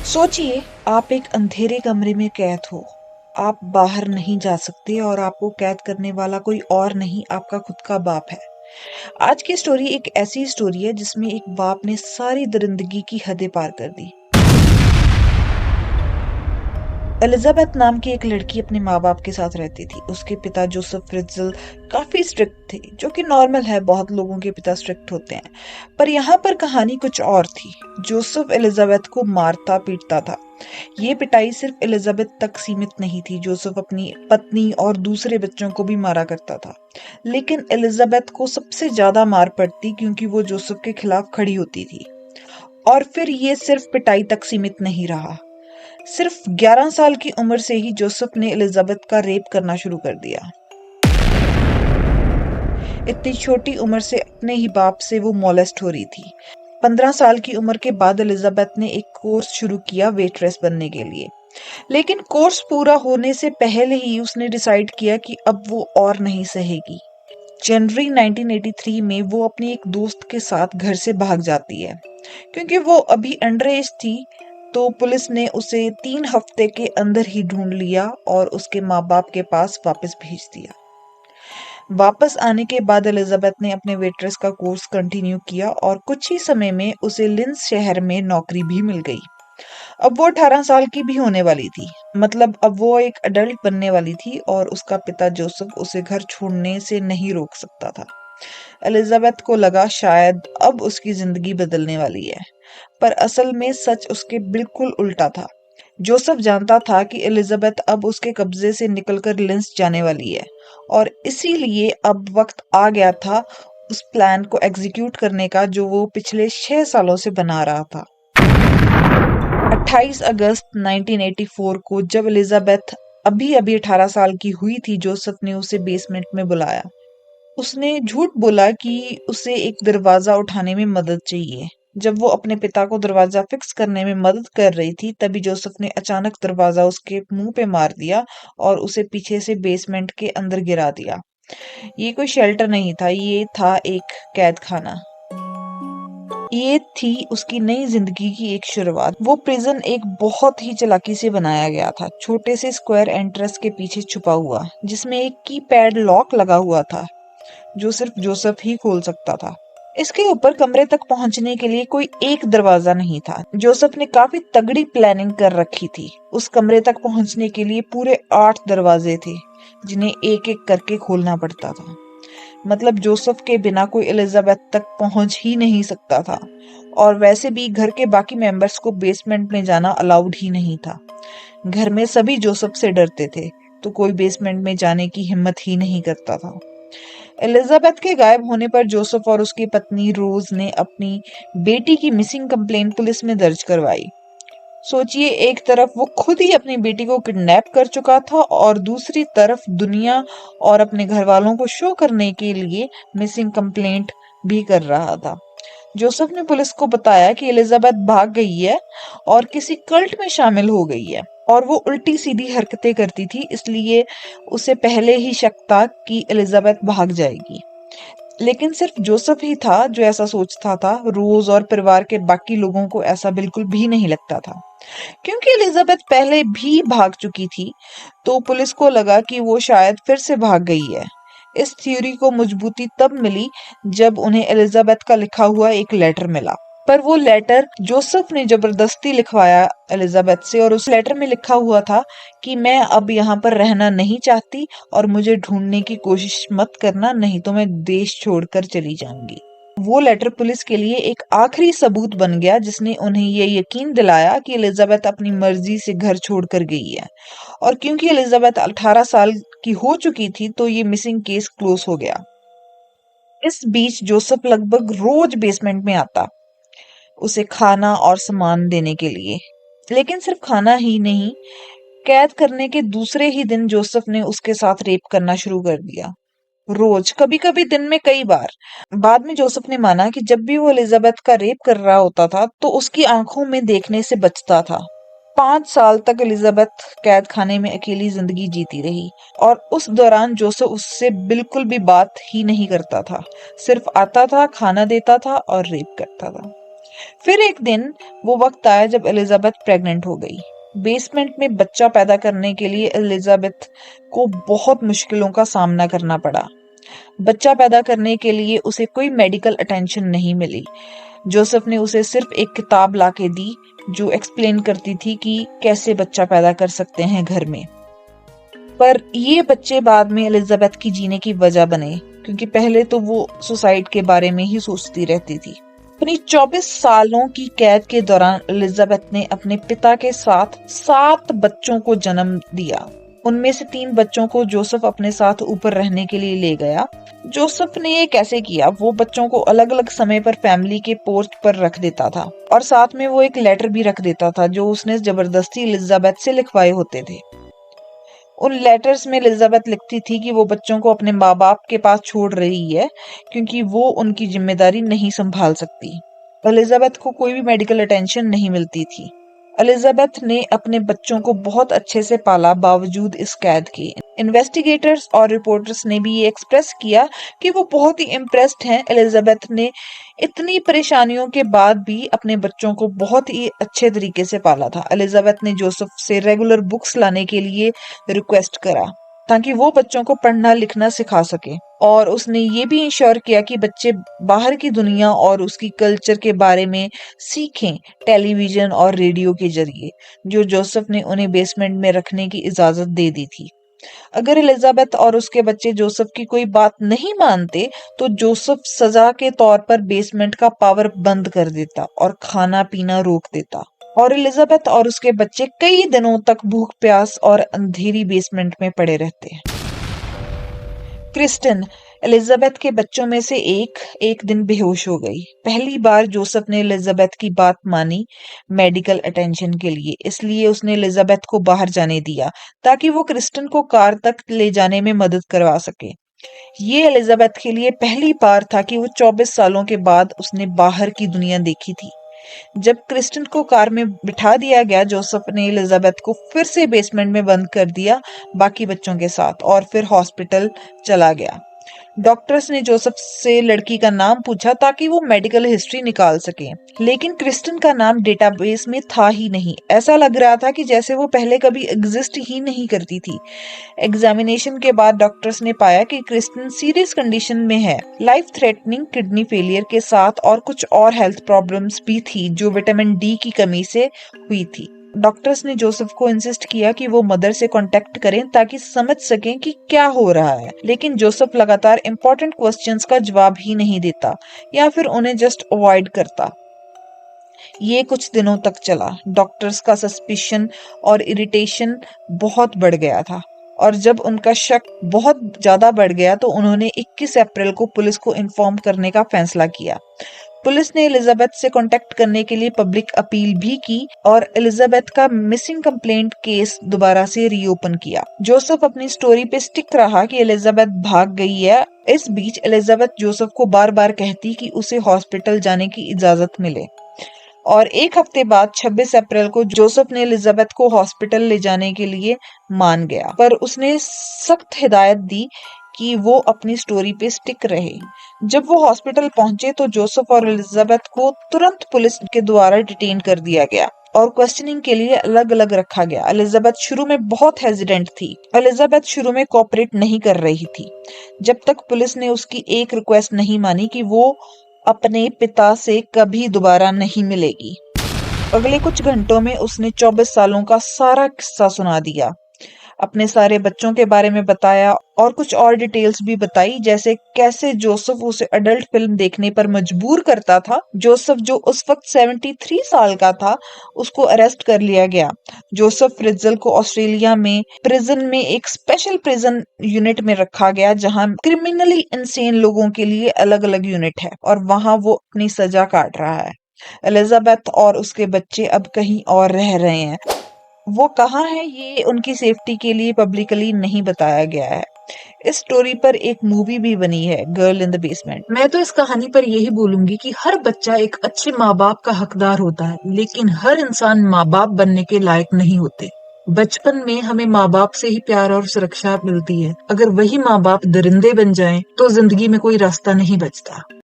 सोचिए, आप एक अंधेरे कमरे में कैद हो। आप बाहर नहीं जा सकते और आपको कैद करने वाला कोई और नहीं, आपका खुद का बाप है। आज की स्टोरी एक ऐसी स्टोरी है जिसमें एक बाप ने सारी दरिंदगी की हदें पार कर दी। एलिजाबेथ नाम की एक लड़की अपने माँ बाप के साथ रहती थी। उसके पिता जोसेफ फ्रिट्जल काफी स्ट्रिक्ट थे, जो कि नॉर्मल है, बहुत लोगों के पिता स्ट्रिक्ट होते हैं। पर यहाँ पर कहानी कुछ और थी। जोसेफ एलिजाबेथ को मारता पीटता था। ये पिटाई सिर्फ एलिजाबेथ तक सीमित नहीं थी, जोसेफ अपनी पत्नी और दूसरे बच्चों को भी मारा करता था। लेकिन एलिजाबेथ को सबसे ज्यादा मार पड़ती क्योंकि वो जोसेफ के खिलाफ खड़ी होती थी। और फिर ये सिर्फ पिटाई तक सीमित नहीं रहा। सिर्फ 11 साल की उम्र से ही जोसेफ ने एलिजाबेथ का रेप करना शुरू कर दिया। इतनी छोटी उम्र से अपने ही बाप से वो मोलेस्ट हो रही थी। 15 साल की उम्र के बाद एलिजाबेथ ने एक कोर्स शुरू किया वेट्रेस बनने के लिए। लेकिन कोर्स पूरा होने से पहले ही उसने डिसाइड किया कि अब वो और नहीं सहेगी। जनवरी 1983 में वो अपनी एक दोस्त के साथ घर से भाग जाती है। क्योंकि वो अभी अंडर एज थी, तो पुलिस ने उसे 3 हफ्ते के अंदर ही ढूंढ लिया और उसके माँ बाप के पास वापस भेज दिया। वापस आने के बाद एलिजाबेथ ने अपने वेट्रेस का कोर्स कंटिन्यू किया और कुछ ही समय में उसे लिंस शहर में नौकरी भी मिल गई। अब वो 18 साल की भी होने वाली थी। मतलब अब वो एक अडल्ट बनने वाली थी और उसका पिता जोसेफ उसे घर छोड़ने से नहीं रोक सकता था। एलिजाबेथ को लगा शायद अब उसकी जिंदगी बदलने वाली है, पर असल में सच उसके बिल्कुल उल्टा था। जोसेफ जानता था कि एलिजाबेथ अब उसके कब्जे से निकलकर लिंस जाने वाली है, और इसीलिए अब वक्त आ गया था उस प्लान को एग्जीक्यूट करने का जो वो पिछले 6 सालों से बना रहा था। 28 अगस्त 1984 को जब एलिजाबेथ अभी अभी 18 साल की हुई थी, जोसेफ ने उसे बेसमेंट में बुलाया। उसने झूठ बोला कि उसे एक दरवाजा उठाने में मदद चाहिए। जब वो अपने पिता को दरवाजा फिक्स करने में मदद कर रही थी, तभी जोसेफ ने अचानक दरवाजा उसके मुंह पे मार दिया और उसे पीछे से बेसमेंट के अंदर गिरा दिया। ये कोई शेल्टर नहीं था, ये था एक कैद खाना। ये थी उसकी नई जिंदगी की एक शुरुआत। वो प्रिजन एक बहुत ही चालाकी से बनाया गया था, छोटे से स्क्वायर एंट्रेंस के पीछे छुपा हुआ, जिसमें एक कीपैड लॉक लगा हुआ था जो सिर्फ जोसेफ ही खोल सकता था। इसके ऊपर कमरे तक पहुंचने के लिए कोई एक दरवाजा नहीं था। जोसेफ ने काफी तगड़ी प्लानिंग कर रखी थी। उस कमरे तक पहुंचने के लिए पूरे 8 दरवाजे थे, जिन्हें एक एक करके खोलना पड़ता था। मतलब जोसेफ के बिना कोई एलिजाबेथ तक पहुंच ही नहीं सकता था, और वैसे भी घर के बाकी मेंबर्स को बेसमेंट में जाना अलाउड ही नहीं था। घर में सभी जोसेफ से डरते थे, तो कोई बेसमेंट में जाने की हिम्मत ही नहीं करता था। एलिजाबेथ के गायब होने पर जोसेफ और उसकी पत्नी रोज ने अपनी बेटी की मिसिंग कंप्लेंट पुलिस में दर्ज करवाई। सोचिए, एक तरफ वो खुद ही अपनी बेटी को किडनैप कर चुका था और दूसरी तरफ दुनिया और अपने घर वालों को शो करने के लिए मिसिंग कंप्लेंट भी कर रहा था। जोसेफ ने पुलिस को बताया कि एलिजाबेथ भाग गई है और किसी कल्ट में शामिल हो गई है, और वो उल्टी सीधी हरकतें करती थी, इसलिए उसे पहले ही शक था कि एलिजाबेथ भाग जाएगी। लेकिन सिर्फ जोसेफ ही था जो ऐसा सोचता था। रोज और परिवार के बाकी लोगों को ऐसा बिल्कुल भी नहीं लगता था। क्योंकि एलिजाबेथ पहले भी भाग चुकी थी, तो पुलिस को लगा कि वो शायद फिर से भाग गई है। इस थ्योरी को मजबूती तब मिली जब उन्हें एलिजाबेथ का लिखा हुआ एक लेटर मिला। पर वो लेटर जोसेफ ने जबरदस्ती लिखवाया एलिजाबेथ से, और उस लेटर में लिखा हुआ था कि मैं अब यहाँ पर रहना नहीं चाहती और मुझे ढूंढने की कोशिश मत करना, नहीं तो मैं देश छोड़कर चली जाऊंगी। वो लेटर पुलिस के लिए एक आखिरी सबूत बन गया, जिसने उन्हें ये यकीन दिलाया कि एलिजाबेथ अपनी मर्जी से घर छोड़कर गई है। और क्योंकि एलिजाबेथ 18 साल की हो चुकी थी, तो ये मिसिंग केस क्लोज हो गया। इस बीच जोसेफ लगभग रोज बेसमेंट में आता, उसे खाना और सामान देने के लिए। लेकिन सिर्फ खाना ही नहीं, कैद करने के दूसरे ही दिन जोसेफ ने उसके साथ रेप करना शुरू कर दिया। रोज, कभी कभी दिन में कई बार। बाद में जोसेफ ने माना कि जब भी वो एलिजाबेथ का रेप कर रहा होता था, तो उसकी आंखों में देखने से बचता था। 5 साल तक एलिजाबेथ कैद खाने में अकेली जिंदगी जीती रही, और उस दौरान जोसेफ उससे बिल्कुल भी बात ही नहीं करता था। सिर्फ आता था, खाना देता था और रेप करता था। फिर एक दिन वो वक्त आया जब एलिजाबेथ प्रेग्नेंट हो गई। बेसमेंट में बच्चा पैदा करने के लिए एलिजाबेथ को बहुत मुश्किलों का सामना करना पड़ा। बच्चा पैदा करने के लिए उसे कोई मेडिकल अटेंशन नहीं मिली। जोसेफ ने उसे सिर्फ एक किताब लाके दी जो एक्सप्लेन करती थी कि कैसे बच्चा पैदा कर सकते हैं घर में। पर ये बच्चे बाद में एलिजाबेथ की जीने की वजह बने, क्योंकि पहले तो वो सुसाइड के बारे में ही सोचती रहती थी। अपनी 24 सालों की कैद के दौरान एलिजाबेथ ने अपने पिता के साथ 7 बच्चों को जन्म दिया। उनमें से 3 बच्चों को जोसेफ अपने साथ ऊपर रहने के लिए ले गया। जोसेफ ने ये कैसे किया? वो बच्चों को अलग अलग समय पर फैमिली के पोर्च पर रख देता था और साथ में वो एक लेटर भी रख देता था जो उसने जबरदस्ती एलिजाबेथ से लिखवाए होते थे। उन लेटर्स में एलिजाबेथ लिखती थी कि वो बच्चों को अपने माँ बाप के पास छोड़ रही है क्योंकि वो उनकी जिम्मेदारी नहीं संभाल सकती। एलिजाबेथ को कोई भी मेडिकल अटेंशन नहीं मिलती थी। एलिजाबेथ ने अपने बच्चों को बहुत अच्छे से पाला बावजूद इस कैद के। इन्वेस्टिगेटर्स और रिपोर्टर्स ने भी ये एक्सप्रेस किया कि वो बहुत ही इम्प्रेस्ड हैं। एलिजाबेथ ने इतनी परेशानियों के बाद भी अपने बच्चों को बहुत ही अच्छे तरीके से पाला था। एलिजाबेथ ने जोसेफ से रेगुलर बुक्स लाने के लिए रिक्वेस्ट करा ताकि वो बच्चों को पढ़ना लिखना सिखा सके, और उसने ये भी इंश्योर किया कि बच्चे बाहर की दुनिया और उसकी कल्चर के बारे में सीखें टेलीविजन और रेडियो के जरिए, जो जोसेफ ने उन्हें बेसमेंट में रखने की इजाजत दे दी थी। अगर एलिजाबेथ और उसके बच्चे जोसेफ की कोई बात नहीं मानते तो जोसेफ सजा के तौर पर बेसमेंट का पावर बंद कर देता और खाना पीना रोक देता, और एलिजाबेथ और उसके बच्चे कई दिनों तक भूख प्यास और अंधेरी बेसमेंट में पड़े रहते। क्रिस्टन, एलिजाबेथ के बच्चों में से एक दिन बेहोश हो गई। पहली बार जोसेफ ने एलिजाबेथ की बात मानी मेडिकल अटेंशन के लिए, इसलिए उसने एलिजाबेथ को बाहर जाने दिया ताकि वो क्रिस्टन को कार तक ले जाने में मदद करवा सके। ये एलिजाबेथ के लिए पहली बार था कि वो 24 सालों के बाद उसने बाहर की दुनिया देखी थी। जब क्रिस्टन को कार में बिठा दिया गया, जोसेफ ने एलिजाबेथ को फिर से बेसमेंट में बंद कर दिया बाकी बच्चों के साथ, और फिर हॉस्पिटल चला गया। डॉक्टर्स ने जोसेफ से लड़की का नाम पूछा ताकि वो मेडिकल हिस्ट्री निकाल सके, लेकिन क्रिस्टन का नाम डेटाबेस में था ही नहीं। ऐसा लग रहा था कि जैसे वो पहले कभी एग्जिस्ट ही नहीं करती थी। एग्जामिनेशन के बाद डॉक्टर्स ने पाया कि क्रिस्टन सीरियस कंडीशन में है, लाइफ थ्रेटनिंग किडनी फेलियर के साथ, और कुछ और हेल्थ प्रॉब्लम्स भी थी जो विटामिन डी की कमी से हुई थी। डॉक्टर्स ने जोसेफ को इंसिस्ट किया कि वो मदर से कांटेक्ट करें ताकि समझ सकें कि क्या हो रहा है, लेकिन जोसेफ लगातार इंपॉर्टेंट क्वेश्चंस का जवाब ही नहीं देता या फिर उन्हें जस्ट अवॉइड करता। ये कुछ दिनों तक चला। डॉक्टर्स का सस्पिशन और इरिटेशन बहुत बढ़ गया था, और जब उनका शक बहुत ज्यादा बढ़ गया तो उन्होंने 21 अप्रैल को पुलिस को इन्फॉर्म करने का फैसला किया। पुलिस ने एलिजाबेथ से कांटेक्ट करने के लिए पब्लिक अपील भी की और एलिजाबेथ का मिसिंग कंप्लेंट केस दोबारा से रीओपन किया। जोसेफ अपनी स्टोरी पे स्टिक रहा कि एलिजाबेथ भाग गई है। इस बीच एलिजाबेथ जोसेफ को बार बार कहती कि उसे हॉस्पिटल जाने की इजाजत मिले, और एक हफ्ते बाद 26 अप्रैल को जोसेफ ने एलिजाबेथ को हॉस्पिटल ले जाने के लिए मान गया, पर उसने सख्त हिदायत दी कि वो अपनी स्टोरी पे स्टिक रहे। जब वो हॉस्पिटल पहुंचे तो जोसेफ और एलिजाबेथ को तुरंत पुलिस के द्वारा डिटेन कर दिया गया और क्वेश्चनिंग के लिए अलग अलग रखा गया। एलिजाबेथ शुरू में बहुत हेजिडेंट थी। एलिजाबेथ शुरू में कोऑपरेट नहीं कर रही थी, जब तक पुलिस ने उसकी एक रिक्वेस्ट नहीं मानी कि वो अपने पिता से कभी दोबारा नहीं मिलेगी। अगले कुछ घंटों में उसने 24 सालों का सारा किस्सा सुना दिया, अपने सारे बच्चों के बारे में बताया और कुछ और डिटेल्स भी बताई, जैसे कैसे जोसेफ उसे अडल्ट फिल्म देखने पर मजबूर करता था। जोसेफ जो उस वक्त 73 साल का था, उसको अरेस्ट कर लिया गया। जोसेफ फ्रिट्जल को ऑस्ट्रेलिया में प्रिजन में एक स्पेशल प्रिजन यूनिट में रखा गया जहां क्रिमिनली इंसेन लोगों के लिए अलग अलग यूनिट है, और वहां वो अपनी सजा काट रहा है। एलिजाबेथ और उसके बच्चे अब कहीं और रह रहे हैं। वो कहाँ है ये उनकी सेफ्टी के लिए पब्लिकली नहीं बताया गया है। इस स्टोरी पर एक मूवी भी बनी है, गर्ल इन द बेसमेंट। मैं तो इस कहानी पर यही बोलूंगी कि हर बच्चा एक अच्छे माँ बाप का हकदार होता है, लेकिन हर इंसान माँ बाप बनने के लायक नहीं होते। बचपन में हमें माँ बाप से ही प्यार और सुरक्षा मिलती है। अगर वही माँ बाप दरिंदे बन जाएं, तो जिंदगी में कोई रास्ता नहीं बचता।